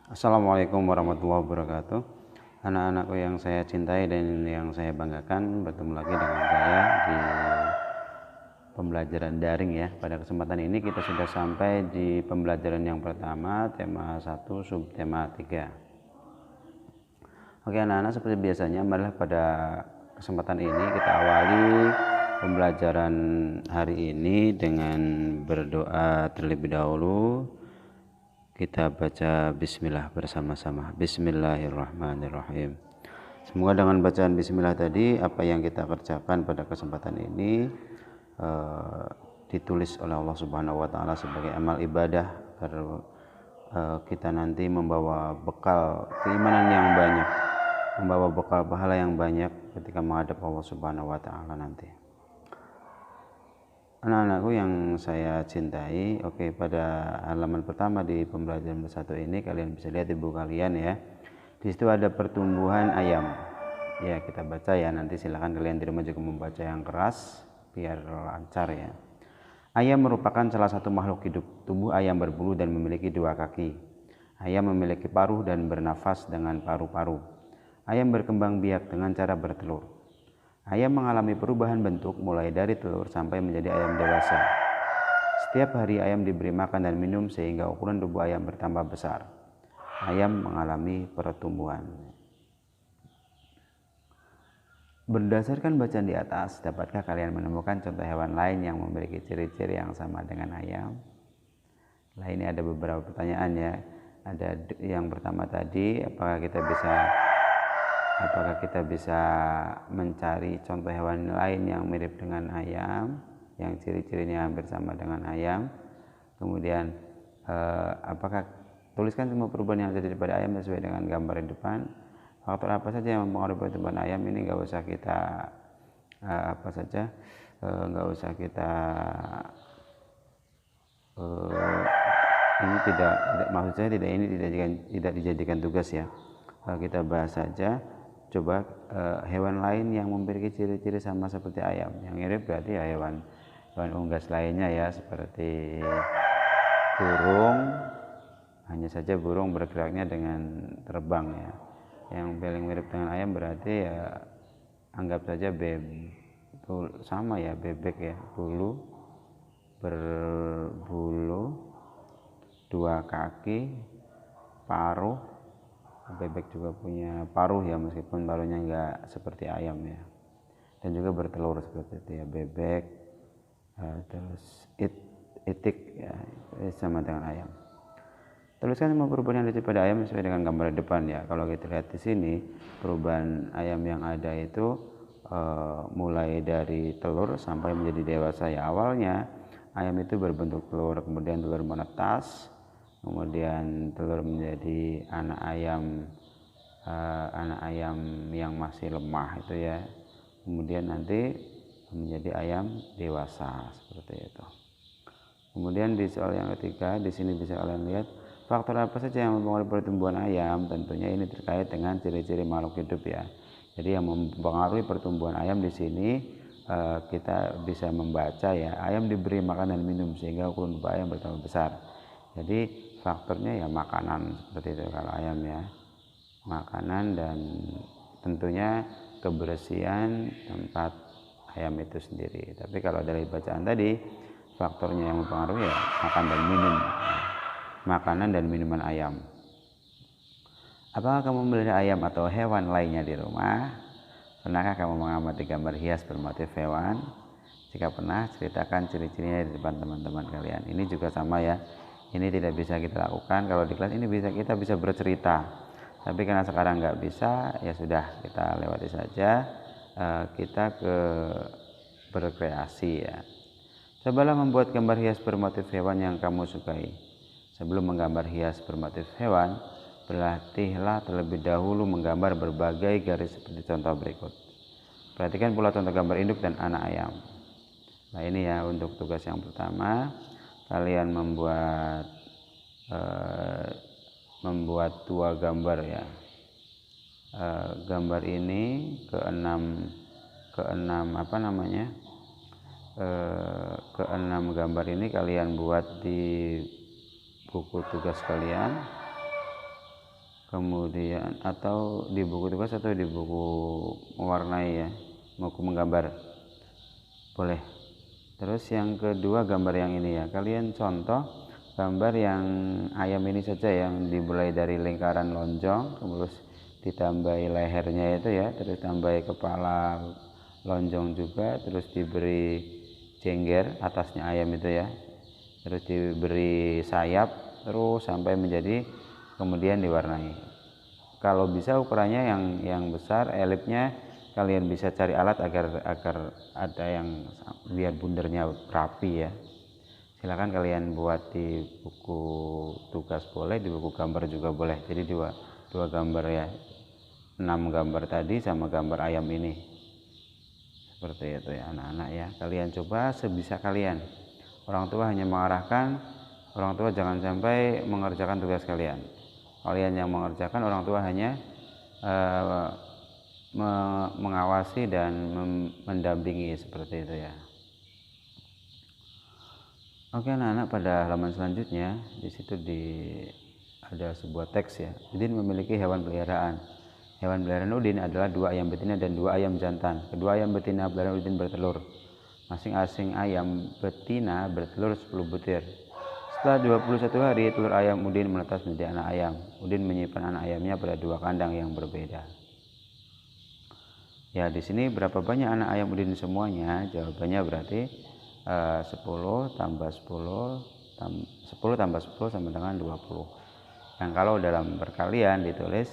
Assalamualaikum warahmatullahi wabarakatuh. Anak-anakku yang saya cintai dan yang saya banggakan, bertemu lagi dengan saya di pembelajaran daring ya. Pada kesempatan ini kita sudah sampai di pembelajaran yang pertama, tema 1, subtema 3. Oke anak-anak, seperti biasanya marilah pada kesempatan ini kita awali pembelajaran hari ini dengan berdoa terlebih dahulu. Kita baca bismillah bersama-sama. Bismillahirrahmanirrahim. Semoga dengan bacaan bismillah tadi apa yang kita kerjakan pada kesempatan ini ditulis oleh Allah Subhanahu wa taala sebagai amal ibadah agar kita nanti membawa bekal keimanan yang banyak, membawa bekal pahala yang banyak ketika menghadap Allah Subhanahu wa taala nanti. Anak-anakku yang saya cintai, oke, pada halaman pertama di pembelajaran bersatu ini kalian bisa lihat di buku kalian ya. Di situ ada pertumbuhan ayam. Ya, kita baca ya, nanti silakan kalian di rumah juga membaca yang keras biar lancar ya. Ayam merupakan salah satu makhluk hidup. Tubuh ayam berbulu dan memiliki 2 kaki. Ayam memiliki paruh dan bernafas dengan paru-paru. Ayam berkembang biak dengan cara bertelur. Ayam mengalami perubahan bentuk mulai dari telur sampai menjadi ayam dewasa. Setiap hari ayam diberi makan dan minum sehingga ukuran tubuh ayam bertambah besar. Ayam mengalami pertumbuhan. Berdasarkan bacaan di atas, dapatkah kalian menemukan contoh hewan lain yang memiliki ciri-ciri yang sama dengan ayam? Nah, ini ada beberapa pertanyaan ya. Ada yang pertama tadi, apakah kita bisa mencari contoh hewan lain yang mirip dengan ayam, yang ciri-cirinya hampir sama dengan ayam. Kemudian apakah tuliskan semua perubahan yang terjadi pada ayam sesuai dengan gambar di depan. Faktor apa saja yang mempengaruhi pertumbuhan ayam ini nggak usah kita ini tidak maksud saya tidak dijadikan tugas ya. Kita bahas saja. Coba hewan lain yang memiliki ciri-ciri sama seperti ayam. Yang mirip berarti ya hewan unggas lainnya ya, seperti burung. Hanya saja burung bergeraknya dengan terbang ya. Yang paling mirip dengan ayam berarti ya anggap saja sama ya, bebek ya, berbulu, 2 kaki, paruh. Bebek juga punya paruh ya, meskipun paruhnya enggak seperti ayam ya, dan juga bertelur seperti itu ya, bebek. Terus itik ya, sama dengan ayam. Tuliskan semua perubahan yang terjadi pada ayam sesuai dengan gambar di depan ya. Kalau kita lihat di sini, perubahan ayam yang ada itu mulai dari telur sampai menjadi dewasa ya. Awalnya ayam itu berbentuk telur, kemudian telur menetas, kemudian telur menjadi anak ayam yang masih lemah itu ya, kemudian nanti menjadi ayam dewasa seperti itu. Kemudian di soal yang ketiga, di sini bisa kalian lihat faktor apa saja yang mempengaruhi pertumbuhan ayam. Tentunya ini terkait dengan ciri-ciri makhluk hidup ya. Jadi yang mempengaruhi pertumbuhan ayam di sini kita bisa membaca ya, ayam diberi makan dan minum sehingga ukuran tubuh ayam bertambah besar. Jadi faktornya ya makanan seperti itu kalau ayam ya, makanan dan tentunya kebersihan tempat ayam itu sendiri. Tapi kalau dari bacaan tadi, faktornya yang mempengaruhi ya makanan dan minuman ayam. Apakah kamu memelihara ayam atau hewan lainnya di rumah? Pernahkah kamu mengamati gambar hias bermotif hewan? Jika pernah, ceritakan ciri-cirinya di depan teman-teman kalian. Ini juga sama ya. Ini tidak bisa kita lakukan kalau di kelas ini kita bisa bercerita. Tapi karena sekarang nggak bisa, ya sudah, kita lewati saja. Kita berkreasi ya. Cobalah membuat gambar hias bermotif hewan yang kamu sukai. Sebelum menggambar hias bermotif hewan, berlatihlah terlebih dahulu menggambar berbagai garis seperti contoh berikut. Perhatikan pula contoh gambar induk dan anak ayam. Nah ini ya untuk tugas yang pertama, kalian membuat 2 gambar ya. Gambar ini keenam gambar ini kalian buat di buku tugas kalian. kemudian atau di buku tugas atau di buku mewarnai ya, buku menggambar boleh. Terus yang kedua gambar yang ini ya, kalian contoh gambar yang ayam ini saja, yang dimulai dari lingkaran lonjong, terus ditambahi lehernya itu ya, terus tambahi kepala lonjong juga, terus diberi jengger atasnya ayam itu ya, terus diberi sayap, terus sampai menjadi kemudian diwarnai. Kalau bisa ukurannya yang besar, elipnya kalian bisa cari alat agar ada yang biar bundernya rapi ya. Silakan kalian buat di buku tugas boleh, di buku gambar juga boleh. Jadi dua gambar ya, 6 gambar tadi sama gambar ayam ini, seperti itu ya anak-anak ya. Kalian coba sebisa kalian. Orang tua hanya mengarahkan, orang tua jangan sampai mengerjakan tugas kalian. Kalian yang mengerjakan, orang tua hanya mengawasi dan mendampingi, seperti itu ya. Oke anak-anak, pada halaman selanjutnya di situ ada sebuah teks ya. Udin memiliki hewan peliharaan. Hewan peliharaan Udin adalah 2 ayam betina dan 2 ayam jantan. Kedua ayam betina peliharaan Udin bertelur. Masing-masing ayam betina bertelur 10 butir. Setelah 21 hari, telur ayam Udin menetas menjadi anak ayam. Udin menyimpan anak ayamnya pada 2 kandang yang berbeda. Ya, di sini berapa banyak anak ayam Udin semuanya? Jawabannya berarti 10 tambah 10 tambah 10 sama dengan 20. Yang kalau dalam perkalian ditulis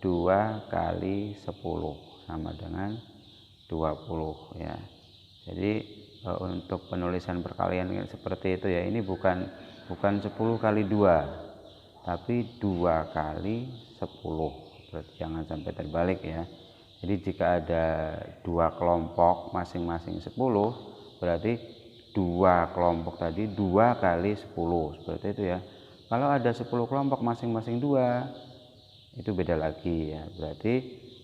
2 kali 10 sama dengan 20 ya. Jadi untuk penulisan perkalian seperti itu ya, ini bukan 10 kali 2, tapi 2 kali 10. Berarti jangan sampai terbalik ya. Jadi jika ada 2 kelompok masing-masing 10, berarti 2 kelompok tadi 2 kali 10, seperti itu ya. Kalau ada 10 kelompok masing-masing 2, itu beda lagi ya, berarti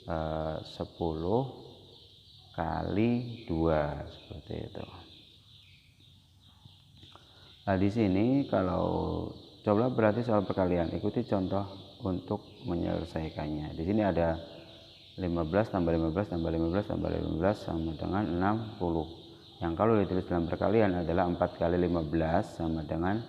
10 kali 2, seperti itu. Nah, di sini kalau coba berarti soal perkalian, ikuti contoh untuk menyelesaikannya. Di sini ada 15 tambah 15 tambah 15 tambah 15 sama dengan 60. Yang kalau ditulis dalam perkalian adalah 4 kali 15 sama dengan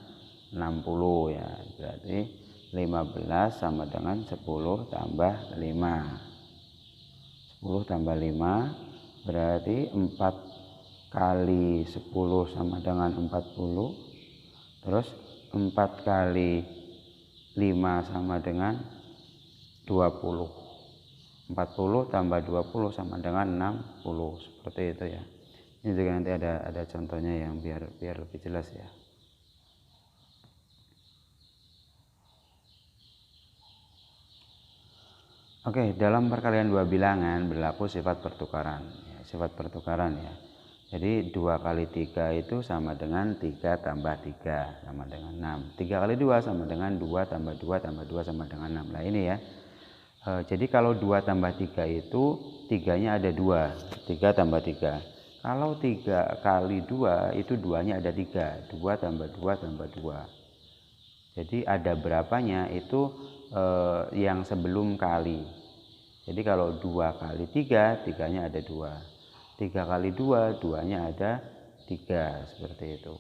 60 ya. Berarti 15 sama dengan 10 tambah 5. 10 tambah 5 berarti 4 kali 10 sama dengan 40. Terus 4 kali 5 sama dengan 20. 40 tambah 20 sama dengan 60, seperti itu ya. Ini juga nanti ada contohnya yang biar lebih jelas ya. Oke, dalam perkalian 2 bilangan berlaku sifat pertukaran ya, sifat pertukaran ya. Jadi 2 kali 3 itu sama dengan 3 tambah 3 sama dengan 6. 3 kali 2 sama dengan 2 tambah 2 tambah 2 sama dengan 6. Nah ini ya. Jadi kalau 2 tambah 3 itu 3-nya ada 2, 3 tambah 3. Kalau 3 kali 2 itu 2-nya ada 3, 2 tambah 2 tambah 2. Jadi ada berapanya itu yang sebelum kali. Jadi kalau 2 kali 3, 3-nya ada 2. 3 kali 2, 2-nya ada 3, seperti itu.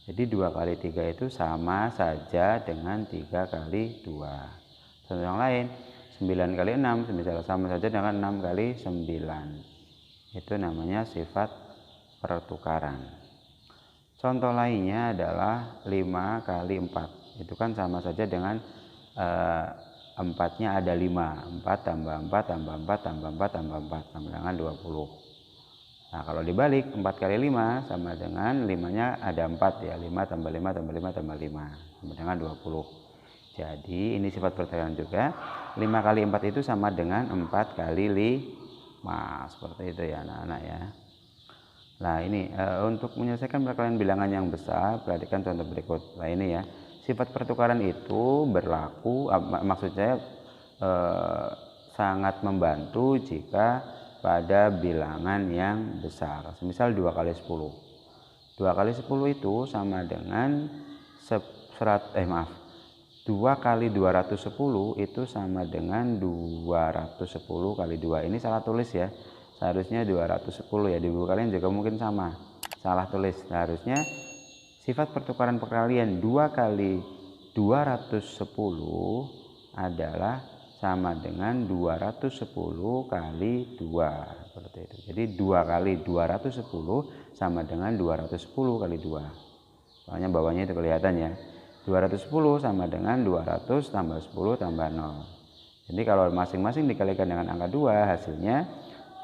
Jadi 2 kali 3 itu sama saja dengan 3 kali 2. Contoh yang lain, 9 kali 6 sama saja dengan 6 kali 9. Itu namanya sifat pertukaran. Contoh lainnya adalah 5 kali 4. Itu kan sama saja dengan 4-nya ada 5. 4 tambah 4 tambah 4 tambah 4 tambah 4 sama dengan 20. Nah kalau dibalik, 4 kali 5 sama dengan 5-nya ada 4 ya. 5 tambah 5 tambah 5 tambah 5 sama dengan 20. Jadi ini sifat pertukaran juga. 5 kali 4 itu sama dengan 4 kali 5. Seperti itu ya anak-anak ya. Nah ini untuk menyelesaikan perkalian bilangan yang besar, perhatikan contoh berikut. Nah ini ya, sifat pertukaran itu berlaku, maksud saya sangat membantu jika pada bilangan yang besar. Misal 2 kali 10. 2 kali 10 itu sama dengan 2 2 kali 210 itu sama dengan 210 kali 2. Ini salah tulis ya. Seharusnya 210 ya. Di buku kalian juga mungkin sama. Salah tulis. Seharusnya sifat pertukaran perkalian 2 kali 210 adalah sama dengan 210 kali 2. Seperti itu. Jadi 2 kali 210 sama dengan 210 kali 2. Soalnya bawahnya itu kelihatan ya. 210 sama dengan 200 tambah 10 tambah 0. Jadi kalau masing-masing dikalikan dengan angka 2, hasilnya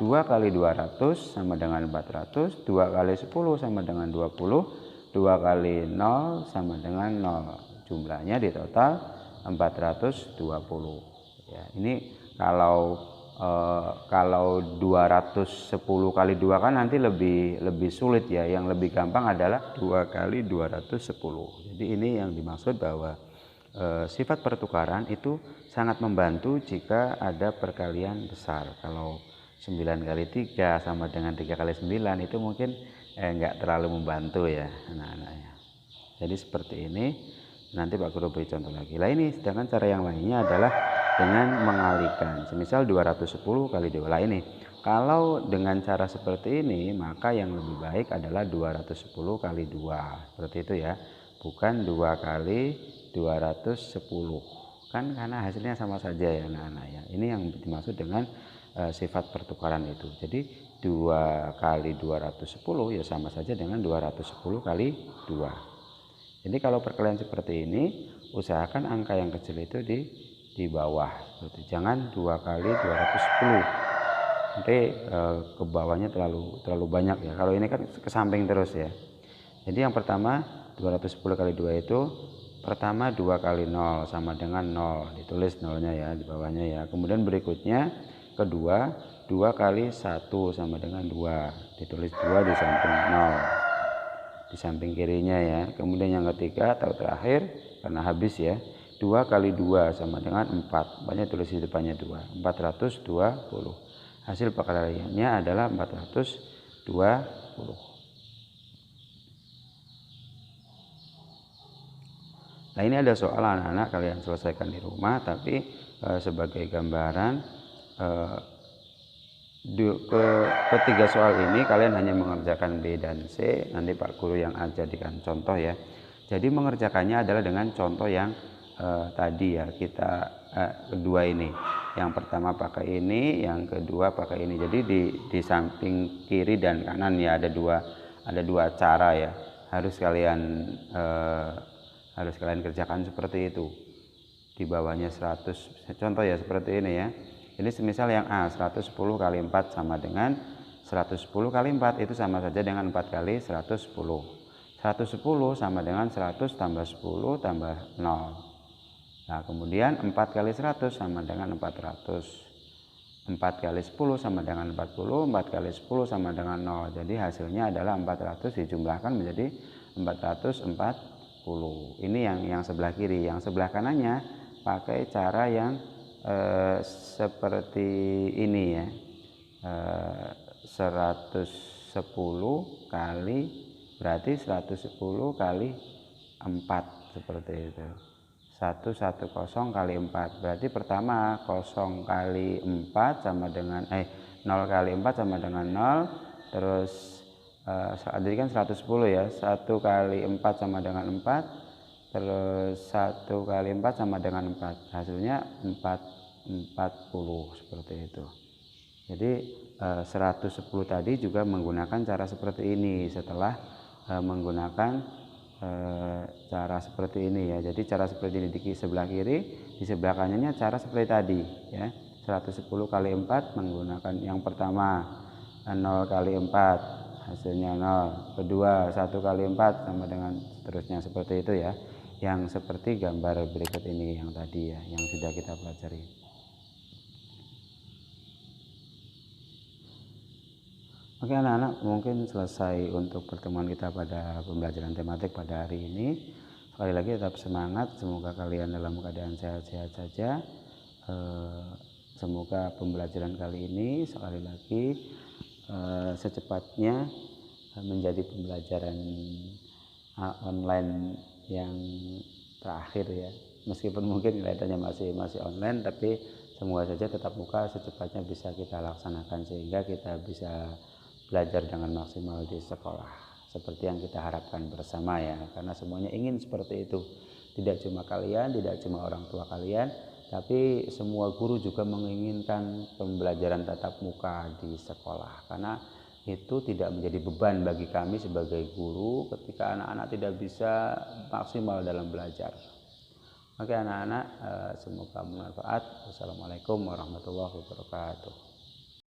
2 kali 200 sama dengan 400, 2 kali 10 sama dengan 20, 2 kali 0 sama dengan 0. Jumlahnya di total 420. Ya, ini kalau 210 kali 2 kan nanti lebih sulit ya. Yang lebih gampang adalah 2 kali 210. Jadi ini yang dimaksud bahwa sifat pertukaran itu sangat membantu jika ada perkalian besar. Kalau 9 kali 3 sama dengan 3 kali 9 itu mungkin enggak terlalu membantu ya anak-anaknya. Jadi seperti ini. Nanti Pak Guru beri contoh lagi. Lah ini sedangkan cara yang lainnya adalah dengan mengalihkan. Semisal 210 kali 2. Lah ini kalau dengan cara seperti ini maka yang lebih baik adalah 210 kali 2. Seperti itu ya. Bukan 2 kali 210. Kan karena hasilnya sama saja ya anak-anak ya. Ini yang dimaksud dengan sifat pertukaran itu. Jadi 2 kali 210 ya sama saja dengan 210 kali 2. Jadi kalau perkalian seperti ini, usahakan angka yang kecil itu di bawah. Jangan 2 kali 210. Nanti ke bawahnya terlalu banyak ya. Kalau ini kan ke samping terus ya. Jadi yang pertama 210 kali 2 itu pertama 2 kali 0 sama dengan 0. Ditulis nolnya ya di bawahnya ya. Kemudian berikutnya kedua 2 kali 1 sama dengan 2. Ditulis 2 di samping 0. Di samping kirinya ya. Kemudian yang ketiga atau terakhir karena habis ya, 2 kali 2 sama dengan 4. Banyak tulis di depannya 2. 420. Hasil perkaliannya adalah 420. Nah ini ada soal anak-anak kalian selesaikan di rumah, tapi sebagai gambaran ketiga soal ini kalian hanya mengerjakan B dan C. Nanti Pak Guru yang jadikan contoh ya. Jadi mengerjakannya adalah dengan contoh yang tadi ya kita kedua ini. Yang pertama pakai ini, yang kedua pakai ini. Jadi di samping kiri dan kanan ya ada dua cara ya. Harus kalian kerjakan seperti itu. Di bawahnya 100. Contoh ya seperti ini ya. Ini semisal yang A 110 kali 4 sama dengan 110 kali 4 itu sama saja dengan 4 kali 110. 110 sama dengan 100 tambah 10 tambah 0. Nah kemudian 4 kali 100 sama dengan 400. 4 kali 10 sama dengan 40. 4 kali 10 sama dengan 0. Jadi hasilnya adalah 400 dijumlahkan menjadi 440. Ini yang sebelah kiri. Yang sebelah kanannya pakai cara yang seperti ini ya, 110 kali berarti 110 kali 4 seperti itu. 110 kali 4 berarti pertama 0 kali 4 sama dengan 0 kali 4 sama dengan 0. Terus tadi kan 110 ya, 1 kali 4 sama dengan 4. Terus 1 kali 4 sama dengan 4. Hasilnya 40 seperti itu. Jadi 110 tadi juga menggunakan cara seperti ini setelah menggunakan cara seperti ini ya. Jadi cara seperti ini di sebelah kiri, di sebelah kanannya cara seperti tadi ya. 110 kali 4 menggunakan yang pertama 0 kali 4 hasilnya 0. Kedua 1 kali 4 sama dengan seterusnya seperti itu ya. Yang seperti gambar berikut ini yang tadi ya, yang sudah kita pelajari. Oke anak-anak, mungkin selesai untuk pertemuan kita pada pembelajaran tematik pada hari ini. Sekali lagi tetap semangat, semoga kalian dalam keadaan sehat-sehat saja. Semoga pembelajaran kali ini sekali lagi secepatnya menjadi pembelajaran online yang terakhir ya, meskipun mungkin kelihatannya masih online, tapi semoga saja tetap muka secepatnya bisa kita laksanakan sehingga kita bisa belajar dengan maksimal di sekolah seperti yang kita harapkan bersama ya, karena semuanya ingin seperti itu. Tidak cuma kalian, tidak cuma orang tua kalian, tapi semua guru juga menginginkan pembelajaran tatap muka di sekolah, karena itu tidak menjadi beban bagi kami sebagai guru ketika anak-anak tidak bisa maksimal dalam belajar. Oke anak-anak, semoga bermanfaat. Wassalamualaikum warahmatullahi wabarakatuh.